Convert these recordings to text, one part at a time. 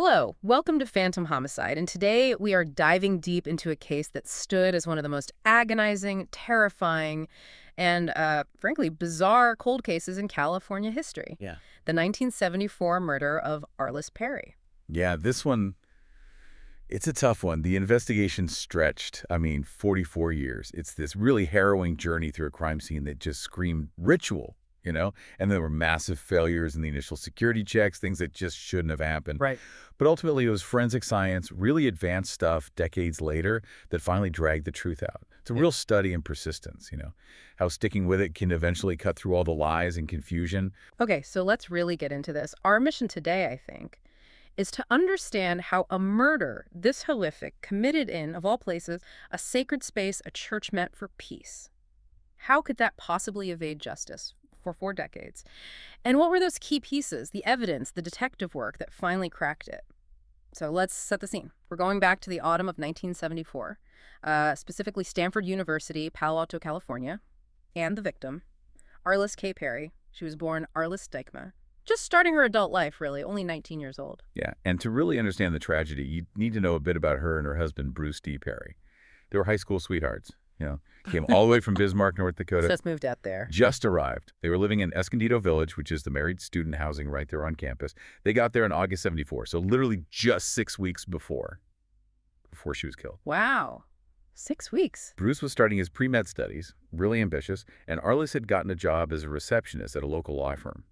Hello, welcome to Phantom Homicide, and today we are diving deep into a case that stood as one of the most agonizing, terrifying, and frankly, bizarre cold cases in California history. Yeah. The 1974 murder of Arlis Perry. Yeah, this one, it's a tough one. The investigation stretched, 44 years. It's this really harrowing journey through a crime scene that just screamed ritual. And there were massive failures in the initial security checks, things that just shouldn't have happened. Right. But ultimately, it was forensic science, really advanced stuff decades later that finally dragged the truth out. It's a real study in persistence, how sticking with it can eventually cut through all the lies and confusion. Okay, so let's really get into this. Our mission today, I think, is to understand how a murder this horrific, committed in, of all places, a sacred space a church meant for peace. How could that possibly evade justice for 4 decades? And what were those key pieces, the evidence, the detective work that finally cracked it? So let's set the scene. We're going back to the autumn of 1974, specifically Stanford University, Palo Alto, California, and the victim, Arlis K. Perry. She was born Arlis Dykma, just starting her adult life, really, only 19 years old. Yeah, and to really understand the tragedy, you need to know a bit about her and her husband, Bruce D. Perry. They were high school sweethearts, came all the way from Bismarck, North Dakota. Just moved out there. Just arrived. They were living in Escondido Village, which is the married student housing right there on campus. They got there in August 74, so literally just 6 weeks before she was killed. Wow. 6 weeks. Bruce was starting his pre-med studies, really ambitious, and Arlis had gotten a job as a receptionist at a local law firm.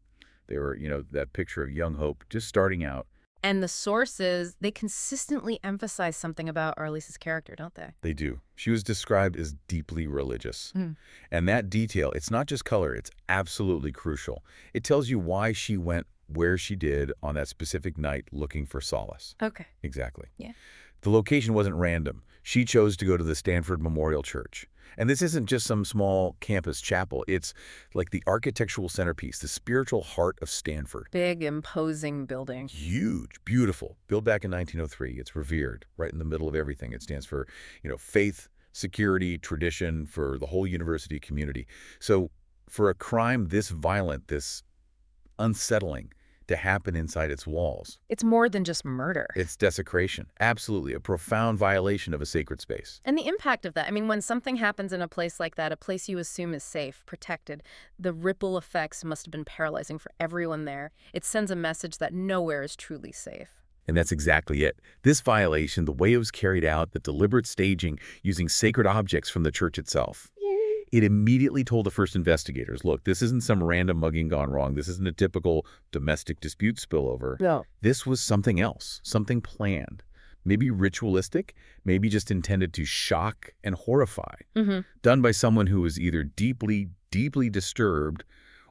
They were, that picture of young hope, just starting out. And the sources, they consistently emphasize something about Arlis's character, don't they? They do. She was described as deeply religious. Mm. And that detail, it's not just color, it's absolutely crucial. It tells you why she went where she did on that specific night looking for solace. Okay. Exactly. Yeah. The location wasn't random. She chose to go to the Stanford Memorial Church. And this isn't just some small campus chapel. It's like the architectural centerpiece, the spiritual heart of Stanford. Big, imposing building. Huge, beautiful. Built back in 1903. It's revered right in the middle of everything. It stands for, faith, security, tradition for the whole university community. So for a crime this violent, this unsettling to happen inside its walls, It's more than just murder. it's desecration. Absolutely. A profound violation of a sacred space. And the impact of that, I mean, when something happens in a place like that, a place you assume is safe, protected, the ripple effects must have been paralyzing for everyone there. It sends a message that nowhere is truly safe. And that's exactly it. This violation, the way it was carried out, the deliberate staging using sacred objects from the church itself, it immediately told the first investigators, look, this isn't some random mugging gone wrong. This isn't a typical domestic dispute spillover. No. This was something else, something planned, maybe ritualistic, maybe just intended to shock and horrify, done by someone who was either deeply, deeply disturbed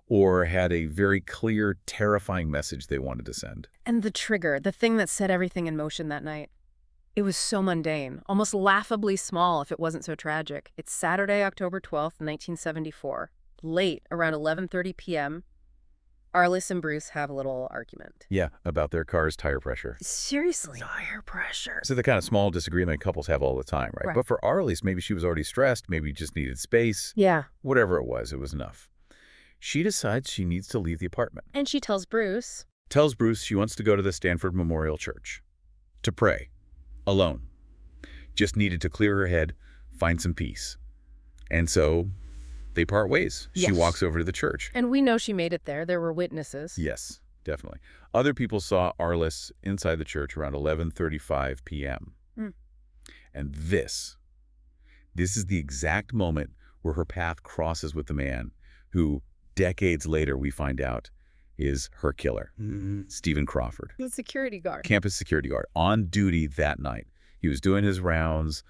or had a very clear, terrifying message they wanted to send. And the trigger, the thing that set everything in motion that night, it was so mundane, almost laughably small if it wasn't so tragic. It's Saturday, October 12th, 1974. Late, around 11:30 p.m., Arlis and Bruce have a little argument. Yeah, about their car's tire pressure. Seriously? Tire pressure. So the kind of small disagreement couples have all the time, right? Right. But for Arlis, maybe she was already stressed, maybe just needed space. Yeah. Whatever it was enough. She decides she needs to leave the apartment. And she tells Bruce. Tells Bruce she wants to go to the Stanford Memorial Church to pray. Alone. Just needed to clear her head, find some peace. And so they part ways. She Yes. walks over to the church. And we know she made it there. There were witnesses. Yes, definitely. Other people saw Arlis inside the church around 11:35 p.m. Mm. And this is the exact moment where her path crosses with the man who, decades later, we find out is her killer, Stephen Crawford. The security guard. Campus security guard, on duty that night. He was doing his rounds,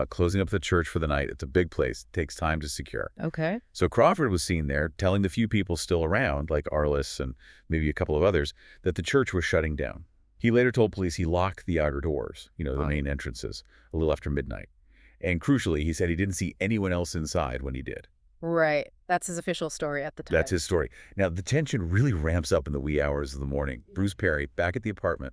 closing up the church for the night. It's a big place. It takes time to secure. Okay. So Crawford was seen there telling the few people still around, like Arlis and maybe a couple of others, that the church was shutting down. He later told police he locked the outer doors, the main entrances, a little after midnight. And crucially, he said he didn't see anyone else inside when he did. Right. That's his official story at the time. That's his story. Now, the tension really ramps up in the wee hours of the morning. Bruce Perry, back at the apartment.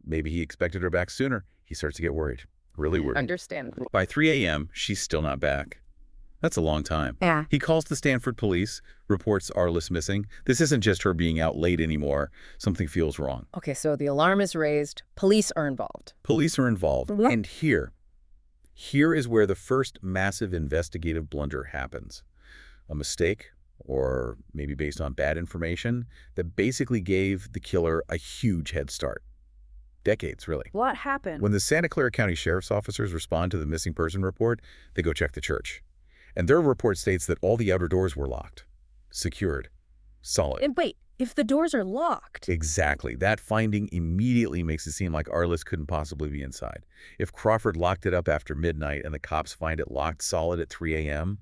Maybe he expected her back sooner. He starts to get worried, really worried. Understandable. By 3 a.m., she's still not back. That's a long time. Yeah. He calls the Stanford police, reports Arlis missing. This isn't just her being out late anymore. Something feels wrong. Okay, so the alarm is raised. Police are involved. Police are involved. What? And here is where the first massive investigative blunder happens. A mistake, or maybe based on bad information, that basically gave the killer a huge head start. Decades, really. What happened? When the Santa Clara County Sheriff's officers respond to the missing person report, they go check the church. And their report states that all the outer doors were locked, secured, solid. And wait, if the doors are locked? Exactly. That finding immediately makes it seem like Arlis couldn't possibly be inside. If Crawford locked it up after midnight and the cops find it locked solid at 3 a.m.,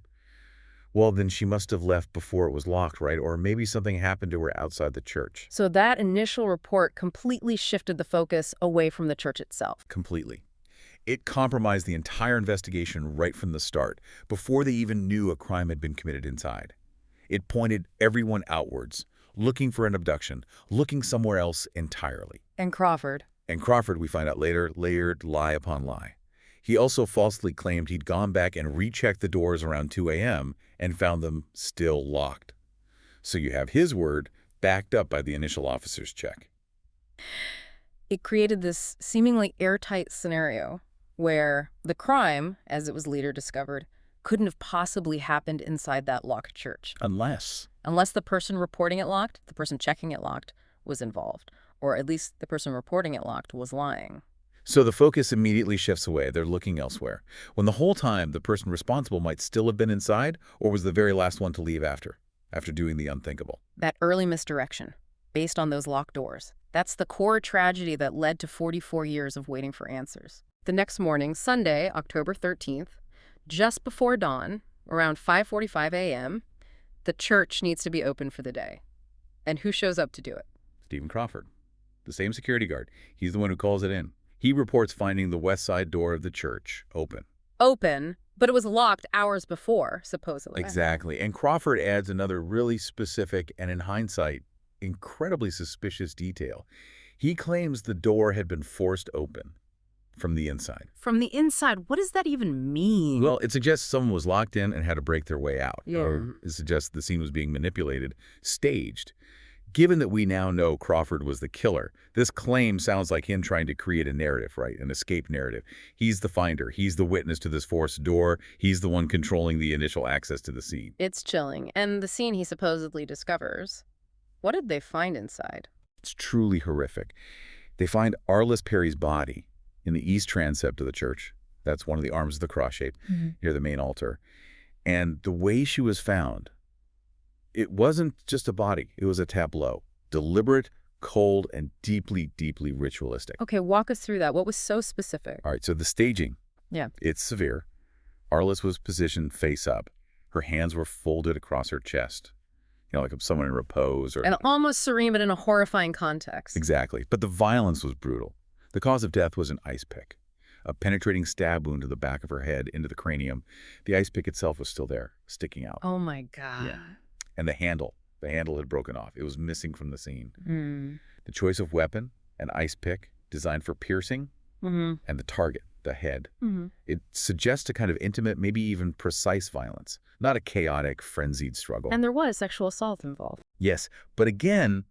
well, then she must have left before it was locked, right? Or maybe something happened to her outside the church. So that initial report completely shifted the focus away from the church itself. Completely. It compromised the entire investigation right from the start, before they even knew a crime had been committed inside. It pointed everyone outwards, looking for an abduction, looking somewhere else entirely. And Crawford? And Crawford, we find out later, layered lie upon lie. He also falsely claimed he'd gone back and rechecked the doors around 2 a.m. and found them still locked. So you have his word backed up by the initial officer's check. It created this seemingly airtight scenario where the crime, as it was later discovered, couldn't have possibly happened inside that locked church. Unless the person reporting it locked, the person checking it locked, was involved. Or at least the person reporting it locked was lying. So the focus immediately shifts away. They're looking elsewhere. When the whole time, the person responsible might still have been inside or was the very last one to leave after doing the unthinkable. That early misdirection, based on those locked doors, that's the core tragedy that led to 44 years of waiting for answers. The next morning, Sunday, October 13th, just before dawn, around 5:45 a.m., the church needs to be open for the day. And who shows up to do it? Stephen Crawford, the same security guard. He's the one who calls it in. He reports finding the west side door of the church open. Open, but it was locked hours before, supposedly. Exactly. And Crawford adds another really specific and, in hindsight, incredibly suspicious detail. He claims the door had been forced open from the inside. From the inside, what does that even mean? Well, it suggests someone was locked in and had to break their way out. Yeah. Or it suggests the scene was being manipulated, staged. Given that we now know Crawford was the killer, this claim sounds like him trying to create a narrative, right? An escape narrative. He's the finder. He's the witness to this forced door. He's the one controlling the initial access to the scene. It's chilling. And the scene he supposedly discovers, what did they find inside? It's truly horrific. They find Arlis Perry's body in the east transept of the church. That's one of the arms of the cross shape near the main altar. And the way she was found, it wasn't just a body. It was a tableau. Deliberate, cold, and deeply, deeply ritualistic. Okay, walk us through that. What was so specific? All right, so the staging. Yeah. It's severe. Arlis was positioned face up. Her hands were folded across her chest. Like someone in repose. And almost serene, but in a horrifying context. Exactly. But the violence was brutal. The cause of death was an ice pick. A penetrating stab wound to the back of her head into the cranium. The ice pick itself was still there, sticking out. Oh my God. Yeah. And the handle had broken off. It was missing from the scene. Mm. The choice of weapon, an ice pick designed for piercing, and the target, the head. It suggests a kind of intimate, maybe even precise violence, not a chaotic, frenzied struggle. And there was sexual assault involved. Yes, but again,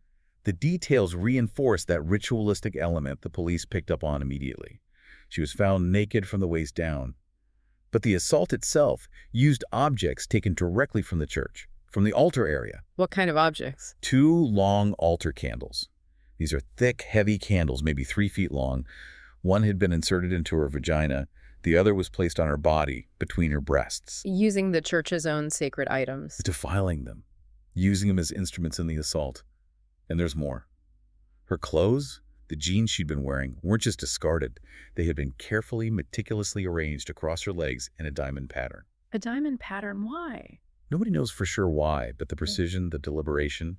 the details reinforce that ritualistic element the police picked up on immediately. She was found naked from the waist down. But the assault itself used objects taken directly from the church, from the altar area. What kind of objects? 2 long altar candles. These are thick, heavy candles, maybe 3 feet long. One had been inserted into her vagina. The other was placed on her body, between her breasts. Using the church's own sacred items. Defiling them, using them as instruments in the assault. And there's more. Her clothes, the jeans she'd been wearing, weren't just discarded. They had been carefully, meticulously arranged across her legs in a diamond pattern. A diamond pattern? Why? Nobody knows for sure why, but the precision, the deliberation,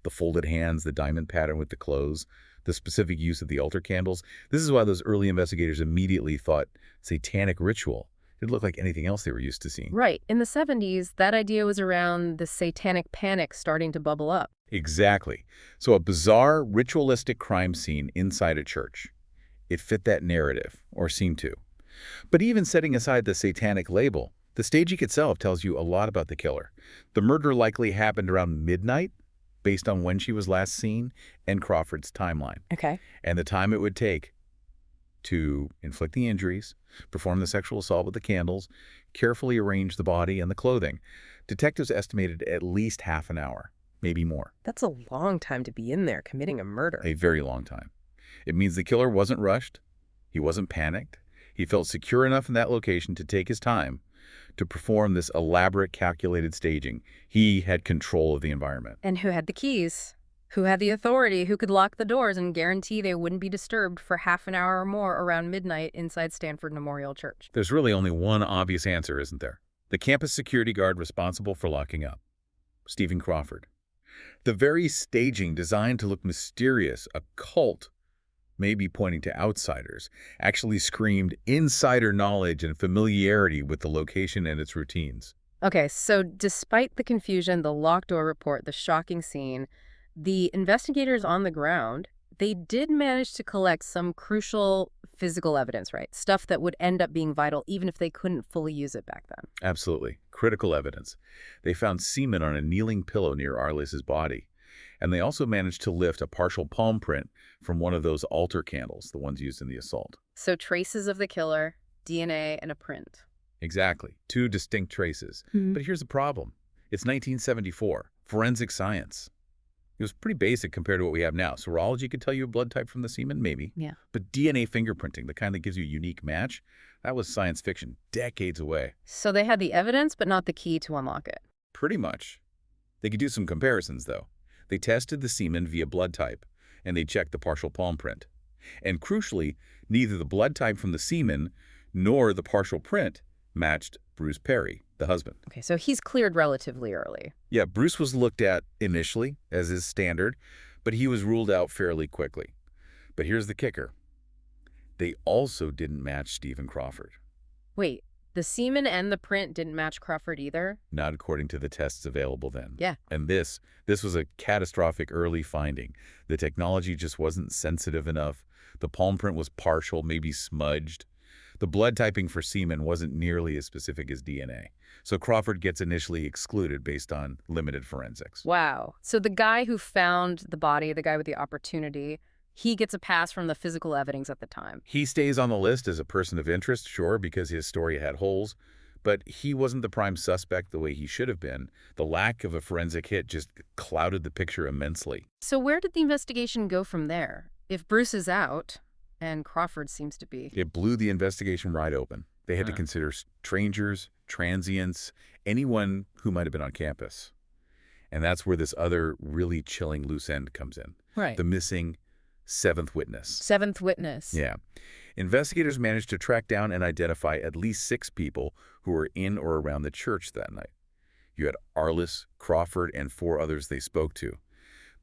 the folded hands, the diamond pattern with the clothes, the specific use of the altar candles. This is why those early investigators immediately thought satanic ritual. It looked like anything else they were used to seeing. Right. In the 70s, that idea was around the satanic panic starting to bubble up. Exactly. So a bizarre, ritualistic crime scene inside a church. It fit that narrative, or seemed to. But even setting aside the satanic label, The staging itself tells you a lot about the killer. The murder likely happened around midnight, based on when she was last seen and Crawford's timeline, Okay. and the time it would take to inflict the injuries, perform the sexual assault with the candles, carefully arrange the body and the clothing. Detectives estimated at least half an hour, maybe more. That's a long time to be in there committing a murder. A very long time. It means the killer wasn't rushed. He wasn't panicked. He felt secure enough in that location to take his time to perform this elaborate, calculated staging. He had control of the environment. And who had the keys? Who had the authority? Who could lock the doors and guarantee they wouldn't be disturbed for half an hour or more around midnight inside Stanford Memorial Church? There's really only one obvious answer, isn't there? The campus security guard responsible for locking up, Stephen Crawford. The very staging designed to look mysterious, occult, maybe pointing to outsiders, actually screamed insider knowledge and familiarity with the location and its routines. Okay, so despite the confusion, the locked door report, the shocking scene, the investigators on the ground, they did manage to collect some crucial physical evidence, right? Stuff that would end up being vital even if they couldn't fully use it back then. Absolutely. Critical evidence. They found semen on a kneeling pillow near Arlis's body. And they also managed to lift a partial palm print from one of those altar candles, the ones used in the assault. So traces of the killer, DNA, and a print. Exactly. Two distinct traces. But here's the problem. It's 1974. Forensic science. It was pretty basic compared to what we have now. Serology could tell you a blood type from the semen, maybe. Yeah. But DNA fingerprinting, the kind that gives you a unique match, that was science fiction, decades away. So they had the evidence, but not the key to unlock it. Pretty much. They could do some comparisons, though. They tested the semen via blood type, and they checked the partial palm print. And crucially, neither the blood type from the semen nor the partial print matched Bruce Perry, the husband. Okay, so he's cleared relatively early. Yeah, Bruce was looked at initially, as is standard, but he was ruled out fairly quickly. But here's the kicker. They also didn't match Stephen Crawford. Wait, the semen and the print didn't match Crawford either? Not according to the tests available then. Yeah. And this was a catastrophic early finding. The technology just wasn't sensitive enough. The palm print was partial, maybe smudged. The blood typing for semen wasn't nearly as specific as DNA. So Crawford gets initially excluded based on limited forensics. Wow. So the guy who found the body, the guy with the opportunity, he gets a pass from the physical evidence at the time. He stays on the list as a person of interest, sure, because his story had holes, but he wasn't the prime suspect the way he should have been. The lack of a forensic hit just clouded the picture immensely. So where did the investigation go from there? If Bruce is out, and Crawford seems to be. It blew the investigation wide open. They had to consider strangers, transients, anyone who might have been on campus. And that's where this other really chilling loose end comes in. Right. The missing seventh witness. Seventh witness. Yeah. Investigators managed to track down and identify at least 6 people who were in or around the church that night. You had Arlis, Crawford, and 4 others they spoke to.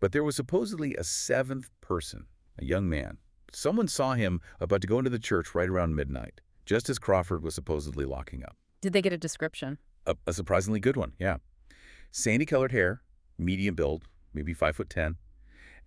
But there was supposedly a 7th person, a young man. Someone saw him about to go into the church right around midnight, just as Crawford was supposedly locking up. Did they get a description? A surprisingly good one, yeah. Sandy-colored hair, medium build, maybe 5'10",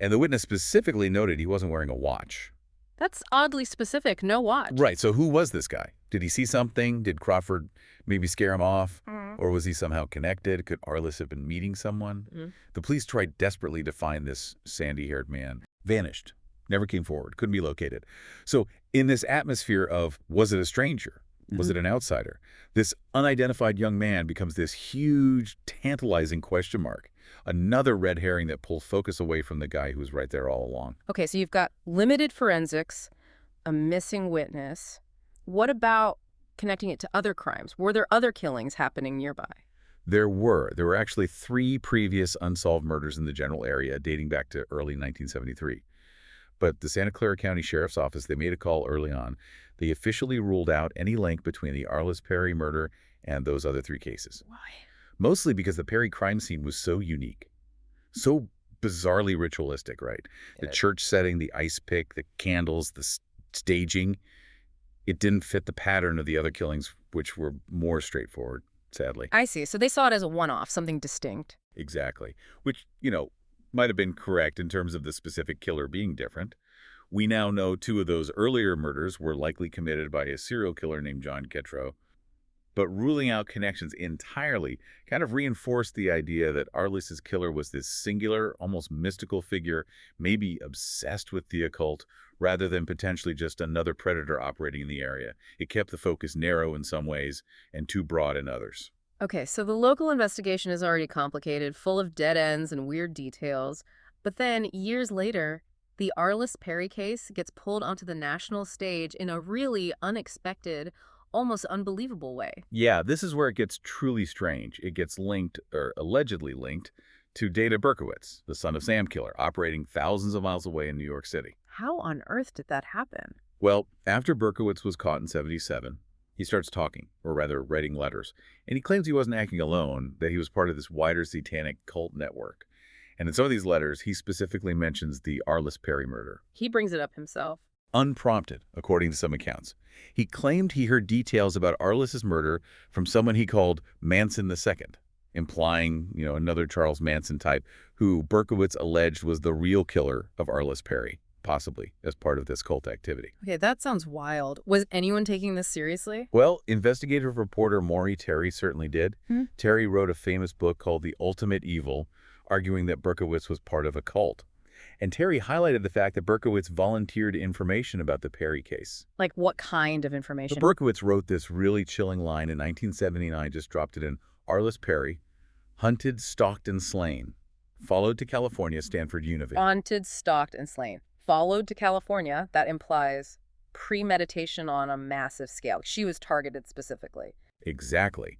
and the witness specifically noted he wasn't wearing a watch. That's oddly specific. No watch. Right, so who was this guy? Did he see something? Did Crawford maybe scare him off? Or was he somehow connected? Could Arlis have been meeting someone? The police tried desperately to find this sandy-haired man. Vanished. Never came forward. Couldn't be located. So in this atmosphere of, was it a stranger? Was it an outsider? This unidentified young man becomes this huge, tantalizing question mark. Another red herring that pulls focus away from the guy who was right there all along. Okay, so you've got limited forensics, a missing witness. What about connecting it to other crimes? Were there other killings happening nearby? There were. There were actually 3 previous unsolved murders in the general area dating back to early 1973. But the Santa Clara County Sheriff's Office, they made a call early on. They officially ruled out any link between the Arlis Perry murder and those other 3 cases. Why? Mostly because the Perry crime scene was so unique, so bizarrely ritualistic, right? The church setting, the ice pick, the candles, the staging, it didn't fit the pattern of the other killings, which were more straightforward, sadly. I see. So they saw it as a one-off, something distinct. Exactly. Which, might have been correct in terms of the specific killer being different. We now know 2 of those earlier murders were likely committed by a serial killer named John Ketrow. But ruling out connections entirely kind of reinforced the idea that Arlis's killer was this singular, almost mystical figure, maybe obsessed with the occult, rather than potentially just another predator operating in the area. It kept the focus narrow in some ways and too broad in others. Okay, so the local investigation is already complicated, full of dead ends and weird details. But then, years later, the Arlis Perry case gets pulled onto the national stage in a really unexpected, almost unbelievable way. Yeah, this is where it gets truly strange. It gets linked, or allegedly linked, to Dana Berkowitz, the son of Sam killer, operating thousands of miles away in New York City. How on earth did that happen? Well, after Berkowitz was caught in '77, he starts talking, or rather writing letters, and he claims he wasn't acting alone, that he was part of this wider satanic cult network. And in some of these letters, he specifically mentions the Arlis Perry murder. He brings it up himself. Unprompted, according to some accounts. He claimed he heard details about Arlis's murder from someone he called Manson II, implying, another Charles Manson type who Berkowitz alleged was the real killer of Arlis Perry, possibly as part of this cult activity. Okay, that sounds wild. Was anyone taking this seriously? Well, investigative reporter Maury Terry certainly did. Terry wrote a famous book called The Ultimate Evil, arguing that Berkowitz was part of a cult. And Terry highlighted the fact that Berkowitz volunteered information about the Perry case. Like what kind of So information? Berkowitz wrote this really chilling line in 1979, just dropped it in. Arlis Perry, hunted, stalked, and slain. Followed to California, Stanford Univ. Haunted, stalked, and slain. Followed to California, that implies premeditation on a massive scale. She was targeted specifically. Exactly.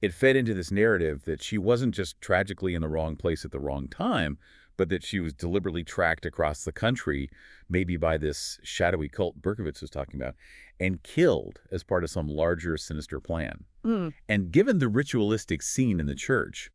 It fed into this narrative that she wasn't just tragically in the wrong place at the wrong time, but that she was deliberately tracked across the country, maybe by this shadowy cult Berkowitz was talking about, and killed as part of some larger sinister plan. And given the ritualistic scene in the church,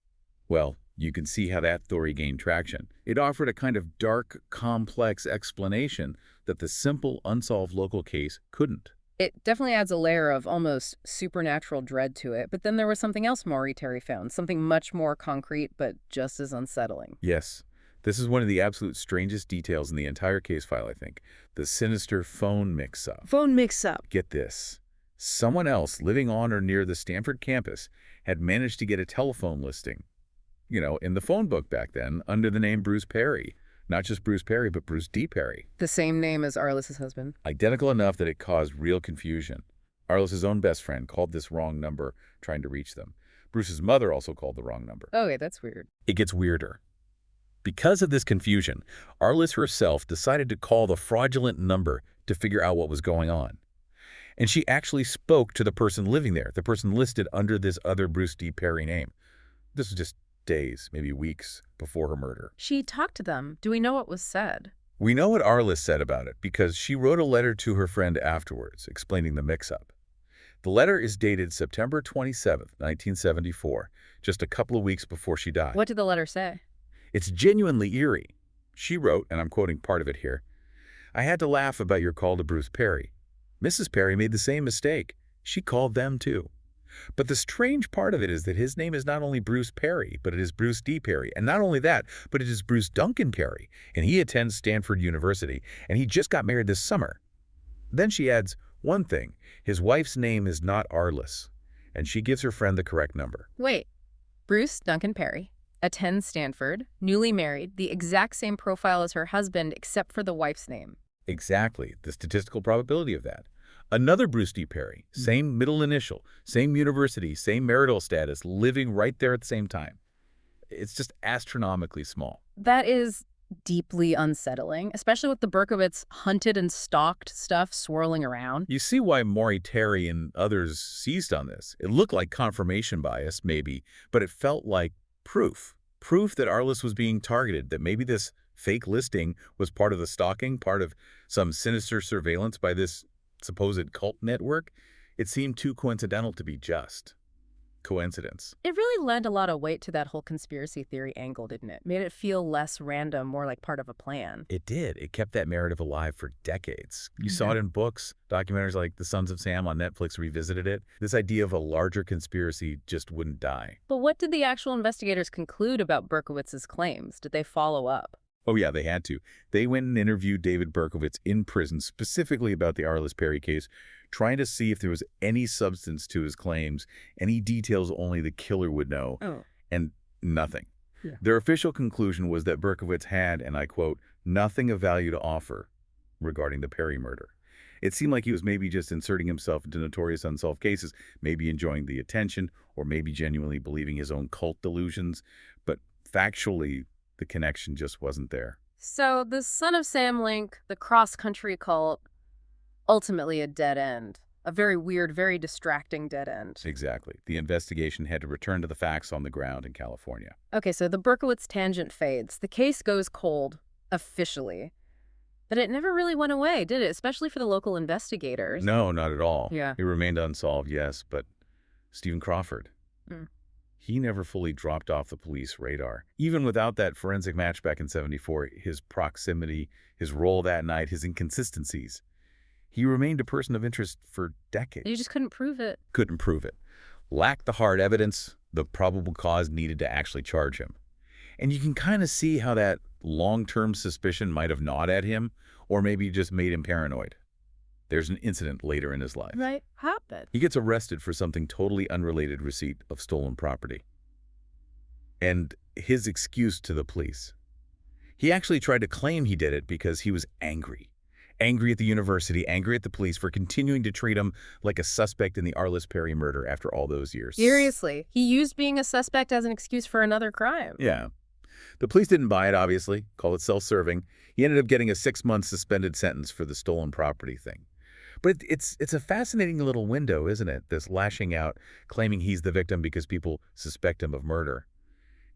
well, you can see how that theory gained traction. It offered a kind of dark, complex explanation that the simple, unsolved local case couldn't. It definitely adds a layer of almost supernatural dread to it, but then there was something else Maury Terry found, something much more concrete but just as unsettling. Yes, this is one of the absolute strangest details in the entire case file, I think. The sinister phone mix-up. Phone mix-up. Get this. Someone else living on or near the Stanford campus had managed to get a telephone listing, in the phone book back then, under the name Bruce Perry. Not just Bruce Perry, but Bruce D. Perry. The same name as Arlis's husband. Identical enough that it caused real confusion. Arlis's own best friend called this wrong number trying to reach them. Bruce's mother also called the wrong number. Okay, that's weird. It gets weirder. Because of this confusion, Arlis herself decided to call the fraudulent number to figure out what was going on. And she actually spoke to the person living there, the person listed under this other Bruce D. Perry name. This was just days, maybe weeks, before her murder. She talked to them. Do we know what was said? We know what Arlis said about it because she wrote a letter to her friend afterwards, explaining the mix-up. The letter is dated September 27th, 1974, just a couple of weeks before she died. What did the letter say? It's genuinely eerie. She wrote, and I'm quoting part of it here, "I had to laugh about your call to Bruce Perry. Mrs. Perry made the same mistake. She called them too. But the strange part of it is that his name is not only Bruce Perry, but it is Bruce D. Perry. And not only that, but it is Bruce Duncan Perry. And he attends Stanford University, and he just got married this summer." Then she adds, one thing, his wife's name is not Arlis, and she gives her friend the correct number. Wait. Bruce Duncan Perry attends Stanford, newly married, the exact same profile as her husband except for the wife's name. Exactly, the statistical probability of that. Another Bruce D. Perry, same middle initial, same university, same marital status, living right there at the same time. It's just astronomically small. That is deeply unsettling, especially with the Berkowitz hunted and stalked stuff swirling around. You see why Maury Terry and others seized on this. It looked like confirmation bias, maybe, but it felt like proof. Proof that Arlis was being targeted, that maybe this fake listing was part of the stalking, part of some sinister surveillance by this supposed cult network. It seemed too coincidental to be just coincidence. It really lent a lot of weight to that whole conspiracy theory angle, didn't it? Made it feel less random, more like part of a plan. It did. It kept that narrative alive for decades. You saw it in books, documentaries like The Sons of Sam on Netflix revisited it. This idea of a larger conspiracy just wouldn't die. But what did the actual investigators conclude about Berkowitz's claims? Did they follow up? Oh, yeah, they had to. They went and interviewed David Berkowitz in prison, specifically about the Arlis Perry case, trying to see if there was any substance to his claims, any details only the killer would know, Oh, and nothing. yeah. Their official conclusion was that Berkowitz had, and I quote, nothing of value to offer regarding the Perry murder. It seemed like he was maybe just inserting himself into notorious unsolved cases, maybe enjoying the attention, or maybe genuinely believing his own cult delusions. But factually, the connection just wasn't there. So the Son of Sam link, the cross-country cult, ultimately a dead end. A very weird, very distracting dead end. Exactly. The investigation had to return to the facts on the ground in California. Okay, so the Berkowitz tangent fades. The case goes cold, officially. But it never really went away, did it? Especially for the local investigators. No, not at all. Yeah. It remained unsolved, yes, but Stephen Crawford, Mm. he never fully dropped off the police radar. Even without that forensic match back in '74, his proximity, his role that night, his inconsistencies, he remained a person of interest for decades. You just couldn't prove it. Couldn't prove it. Lacked the hard evidence, the probable cause needed to actually charge him. And you can kind of see how that long-term suspicion might have gnawed at him, or maybe just made him paranoid. There's an incident later in his life. Right? Happened. He gets arrested for something totally unrelated: receipt of stolen property. And his excuse to the police. He actually tried to claim he did it because he was angry. Angry at the university, angry at the police for continuing to treat him like a suspect in the Arlis Perry murder after all those years. Seriously. He used being a suspect as an excuse for another crime. Yeah. The police didn't buy it, obviously. Call it self-serving. He ended up getting a 6-month suspended sentence for the stolen property thing. But it's a fascinating little window, isn't it? This lashing out, claiming he's the victim because people suspect him of murder.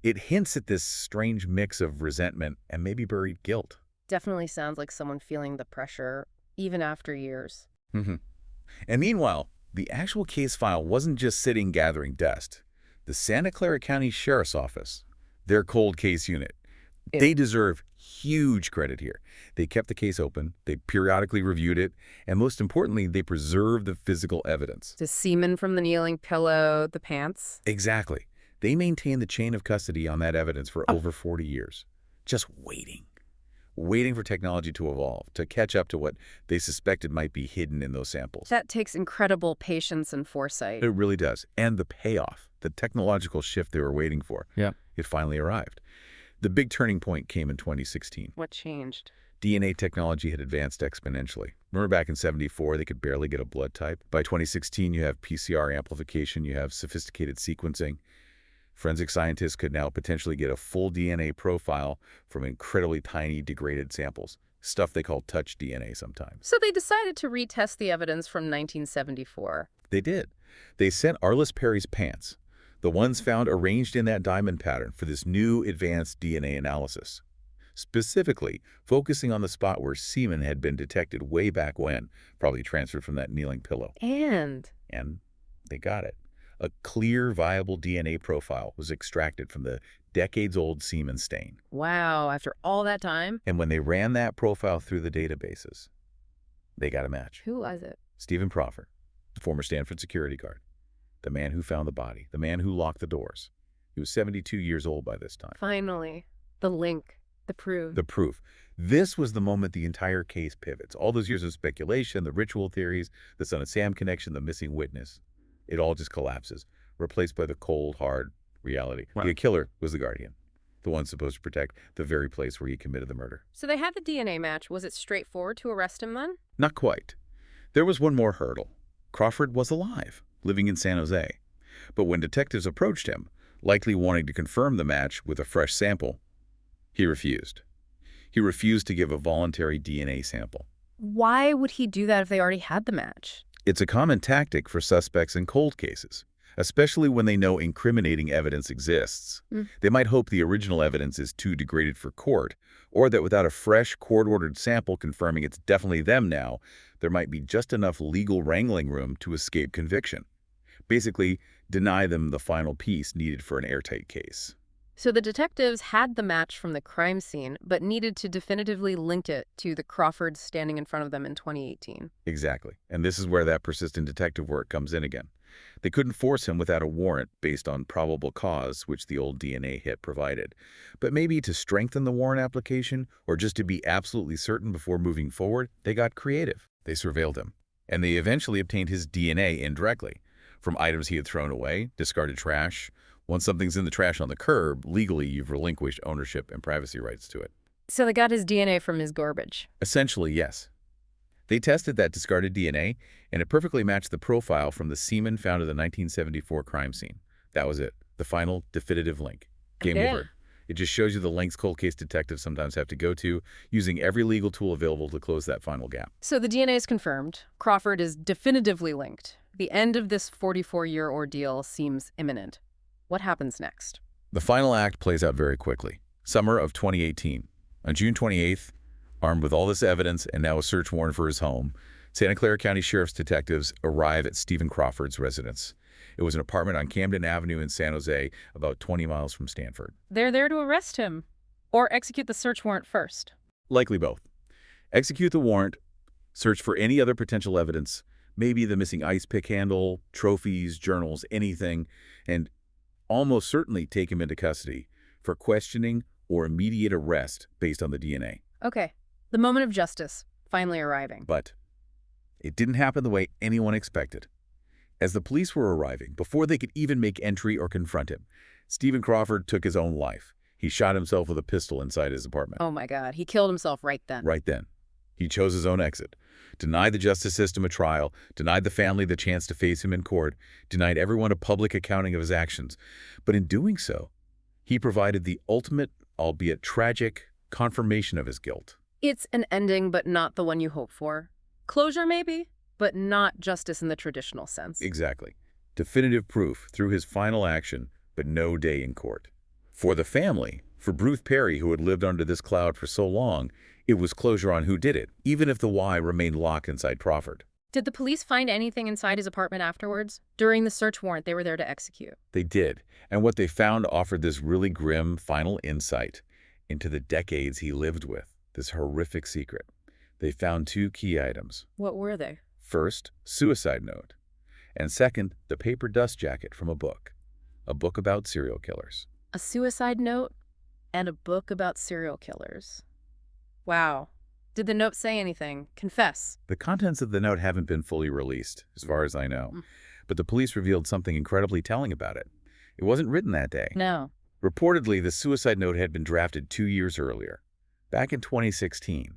It hints at this strange mix of resentment and maybe buried guilt. Definitely sounds like someone feeling the pressure, even after years. Mm-hmm. And meanwhile, the actual case file wasn't just sitting gathering dust. The Santa Clara County Sheriff's Office, their cold case unit, they deserve huge credit here. They kept the case open, they periodically reviewed it, and most importantly, they preserved the physical evidence. The semen from the kneeling pillow, the pants. Exactly. They maintained the chain of custody on that evidence for over 40 years, just waiting for technology to evolve, to catch up to what they suspected might be hidden in those samples. That takes incredible patience and foresight. It really does. And the payoff, the technological shift they were waiting for, it finally arrived. The big turning point came in 2016. What changed? DNA technology had advanced exponentially. Remember back in '74, they could barely get a blood type. By 2016, you have PCR amplification, you have sophisticated sequencing. Forensic scientists could now potentially get a full DNA profile from incredibly tiny degraded samples, stuff they call touch DNA sometimes. So they decided to retest the evidence from 1974. They did. They sent Arlis Perry's pants, the ones found arranged in that diamond pattern, for this new advanced DNA analysis, specifically focusing on the spot where semen had been detected way back when, probably transferred from that kneeling pillow. And They got it. A clear, viable DNA profile was extracted from the decades-old semen stain. wow, after all that time? And when they ran that profile through the databases, they got a match. Who was it? Stephen Crawford, the former Stanford security guard, the man who found the body, the man who locked the doors. He was 72 years old by this time. Finally. The link. The proof. The proof. This was the moment the entire case pivots. All those years of speculation, the ritual theories, the Son of Sam connection, the missing witness, it all just collapses, replaced by the cold, hard reality. Wow. The killer was the guardian, the one supposed to protect the very place where he committed the murder. So they had the DNA match. Was it straightforward to arrest him then? Not quite. There was one more hurdle. Crawford was alive, living in San Jose. But when detectives approached him, likely wanting to confirm the match with a fresh sample, he refused. He refused to give a voluntary DNA sample. Why would he do that if they already had the match? It's a common tactic for suspects in cold cases, especially when they know incriminating evidence exists. They might hope the original evidence is too degraded for court, or that without a fresh, court-ordered sample confirming it's definitely them now, there might be just enough legal wrangling room to escape conviction. Basically, deny them the final piece needed for an airtight case. So the detectives had the match from the crime scene, but needed to definitively link it to the Crawfords standing in front of them in 2018. Exactly. And this is where that persistent detective work comes in again. They couldn't force him without a warrant based on probable cause, which the old DNA hit provided. But maybe to strengthen the warrant application, or just to be absolutely certain before moving forward, they got creative. They surveilled him. And they eventually obtained his DNA indirectly, from items he had thrown away, discarded trash. Once something's in the trash on the curb, legally you've relinquished ownership and privacy rights to it. So they got his DNA from his garbage. Essentially, yes. They tested that discarded DNA, and it perfectly matched the profile from the semen found at the 1974 crime scene. That was it. The final, definitive link. Game Okay. over. It just shows you the lengths cold case detectives sometimes have to go to, using every legal tool available to close that final gap. So the DNA is confirmed. Crawford is definitively linked. The end of this 44-year ordeal seems imminent. What happens next? The final act plays out very quickly. Summer of 2018. On June 28th, armed with all this evidence and now a search warrant for his home, Santa Clara County Sheriff's detectives arrive at Stephen Crawford's residence. It was an apartment on Camden Avenue in San Jose, about 20 miles from Stanford. They're there to arrest him. Or execute the search warrant first. Likely both. Execute the warrant, search for any other potential evidence, maybe the missing ice pick handle, trophies, journals, anything, and almost certainly take him into custody for questioning or immediate arrest based on the DNA. Okay. The moment of justice, finally arriving. But it didn't happen the way anyone expected. As the police were arriving, before they could even make entry or confront him, Stephen Crawford took his own life. He shot himself with a pistol inside his apartment. Oh my God, he killed himself right then. Right then. He chose his own exit, denied the justice system a trial, denied the family the chance to face him in court, denied everyone a public accounting of his actions. But in doing so, he provided the ultimate, albeit tragic, confirmation of his guilt. It's an ending, but not the one you hope for. Closure, maybe, but not justice in the traditional sense. Exactly. Definitive proof through his final action, but no day in court. For the family, for Bruce Perry, who had lived under this cloud for so long, it was closure on who did it, even if the why remained locked inside Crawford. Did the police find anything inside his apartment afterwards? During the search warrant they were there to execute. They did, and what they found offered this really grim final insight into the decades he lived with, this horrific secret. They found two key items. What were they? First, suicide note, and second, the paper dust jacket from a book about serial killers. A suicide note and a book about serial killers. Wow. Did the note say anything? Confess. The contents of the note haven't been fully released, as far as I know, Mm. but the police revealed something incredibly telling about it. It wasn't written that day. No. Reportedly, the suicide note had been drafted 2 years earlier, back in 2016.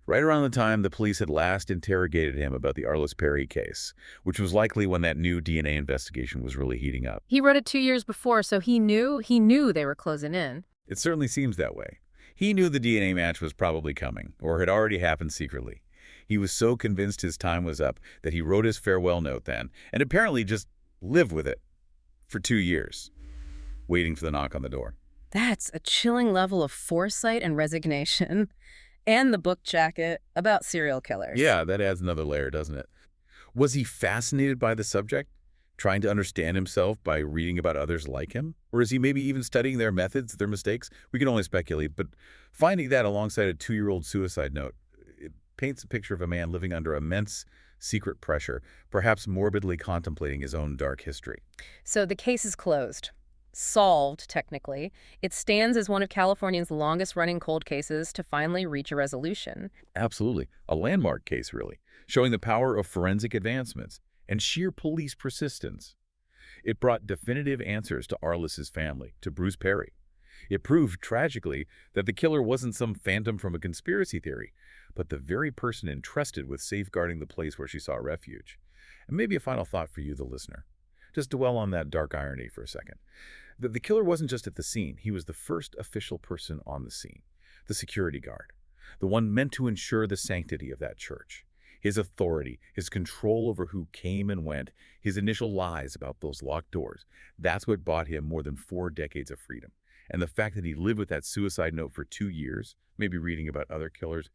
Right around the time the police had last interrogated him about the Arlis Perry case, which was likely when that new DNA investigation was really heating up. He wrote it 2 years before, so he knew they were closing in. It certainly seems that way. He knew the DNA match was probably coming, or had already happened secretly. He was so convinced his time was up that he wrote his farewell note then, and apparently just lived with it for 2 years, waiting for the knock on the door. That's a chilling level of foresight and resignation. And the book jacket about serial killers. Yeah, that adds another layer, doesn't it? Was he fascinated by the subject, trying to understand himself by reading about others like him? Or is he maybe even studying their methods, their mistakes? We can only speculate, but finding that alongside a 2-year-old suicide note, it paints a picture of a man living under immense secret pressure, perhaps morbidly contemplating his own dark history. So the case is closed. Solved, technically. It stands as one of California's longest-running cold cases to finally reach a resolution. Absolutely. A landmark case, really, showing the power of forensic advancements and sheer police persistence. It brought definitive answers to Arlis's family, to Bruce Perry. It proved, tragically, that the killer wasn't some phantom from a conspiracy theory, but the very person entrusted with safeguarding the place where she sought refuge. And maybe a final thought for you, the listener. Just dwell on that dark irony for a second. The killer wasn't just at the scene. He was the first official person on the scene, the security guard, the one meant to ensure the sanctity of that church. His authority, his control over who came and went, his initial lies about those locked doors, that's what bought him more than 4 decades of freedom. And the fact that he lived with that suicide note for 2 years, maybe reading about other killers,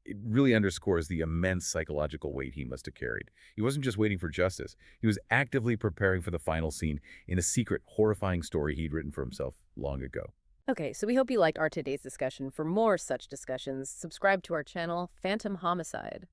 it really underscores the immense psychological weight he must have carried. He wasn't just waiting for justice. He was actively preparing for the final scene in a secret, horrifying story he'd written for himself long ago. Okay, so we hope you liked our today's discussion. For more such discussions, subscribe to our channel, Phantom Homicide.